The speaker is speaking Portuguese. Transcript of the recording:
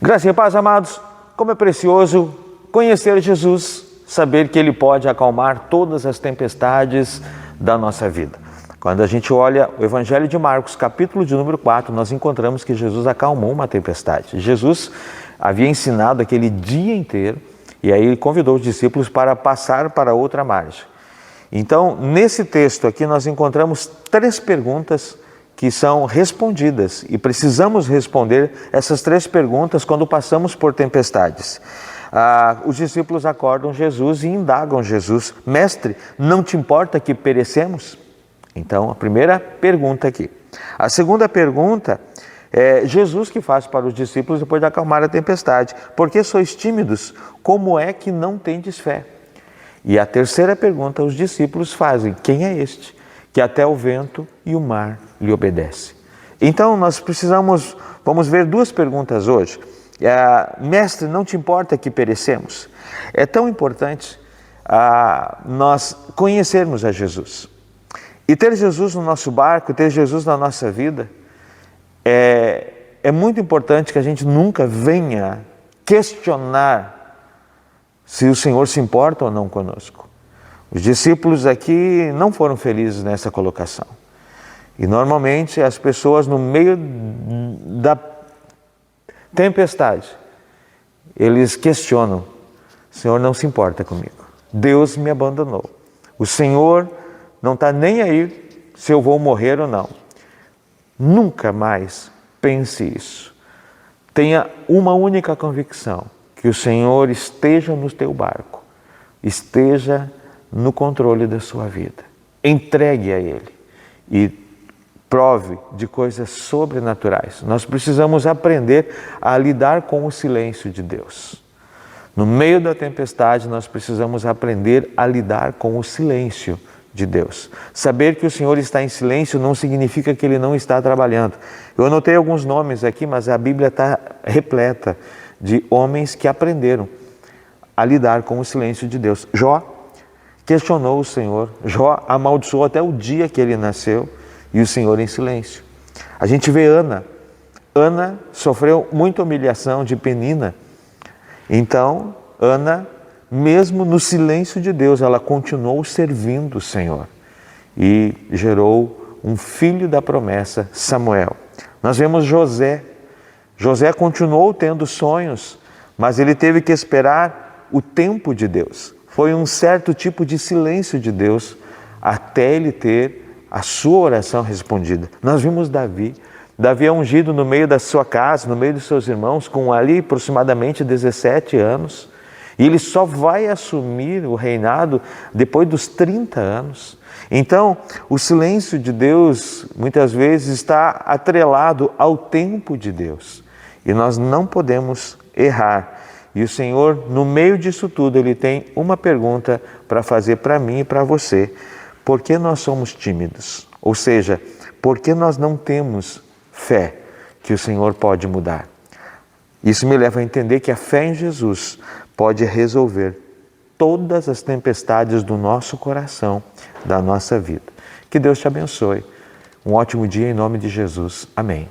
Graça e paz, amados. Como é precioso conhecer Jesus, saber que Ele pode acalmar todas as tempestades da nossa vida. Quando a gente olha o Evangelho de Marcos, capítulo de número 4, nós encontramos que Jesus acalmou uma tempestade. Jesus havia ensinado aquele dia inteiro e aí Ele convidou os discípulos para passar para outra margem. Então, nesse texto aqui, nós encontramos 3 perguntas que são respondidas e precisamos responder essas 3 perguntas quando passamos por tempestades. Os discípulos acordam Jesus e indagam Jesus: Mestre, não te importa que perecemos? Então, a primeira pergunta aqui. A segunda pergunta é Jesus que faz para os discípulos depois de acalmar a tempestade: Por que sois tímidos? Como é que não tendes fé? E a terceira pergunta os discípulos fazem: Quem é este que até o vento e o mar lhe obedecem? Então nós vamos ver 2 perguntas hoje. Mestre, não te importa que perecemos? É tão importante nós conhecermos a Jesus. E ter Jesus no nosso barco, ter Jesus na nossa vida, é muito importante que a gente nunca venha questionar se o Senhor se importa ou não conosco. Os discípulos aqui não foram felizes nessa colocação. E normalmente as pessoas no meio da tempestade, eles questionam: o Senhor não se importa comigo. Deus me abandonou. O Senhor não está nem aí se eu vou morrer ou não. Nunca mais pense isso. Tenha uma única convicção: que o Senhor esteja no teu barco, esteja no controle da sua vida. Entregue a Ele e prove de coisas sobrenaturais. Nós precisamos aprender a lidar com o silêncio de Deus. No meio da tempestade, nós precisamos aprender a lidar com o silêncio de Deus. Saber que o Senhor está em silêncio não significa que Ele não está trabalhando. Eu anotei alguns nomes aqui, mas a Bíblia está repleta de homens que aprenderam a lidar com o silêncio de Deus. Jó questionou o Senhor. Jó amaldiçoou até o dia que ele nasceu e o Senhor em silêncio. A gente vê Ana. Ana sofreu muita humilhação de Penina. Então, Ana, mesmo no silêncio de Deus, ela continuou servindo o Senhor e gerou um filho da promessa, Samuel. Nós vemos José. José continuou tendo sonhos, mas ele teve que esperar o tempo de Deus. Foi um certo tipo de silêncio de Deus até ele ter a sua oração respondida. Nós vimos Davi. Davi é ungido no meio da sua casa, no meio dos seus irmãos, com ali aproximadamente 17 anos. E ele só vai assumir o reinado depois dos 30 anos. Então, o silêncio de Deus muitas vezes está atrelado ao tempo de Deus. E nós não podemos errar. E o Senhor, no meio disso tudo, Ele tem uma pergunta para fazer para mim e para você. Por que nós somos tímidos? Ou seja, por que nós não temos fé que o Senhor pode mudar? Isso me leva a entender que a fé em Jesus pode resolver todas as tempestades do nosso coração, da nossa vida. Que Deus te abençoe. Um ótimo dia em nome de Jesus. Amém.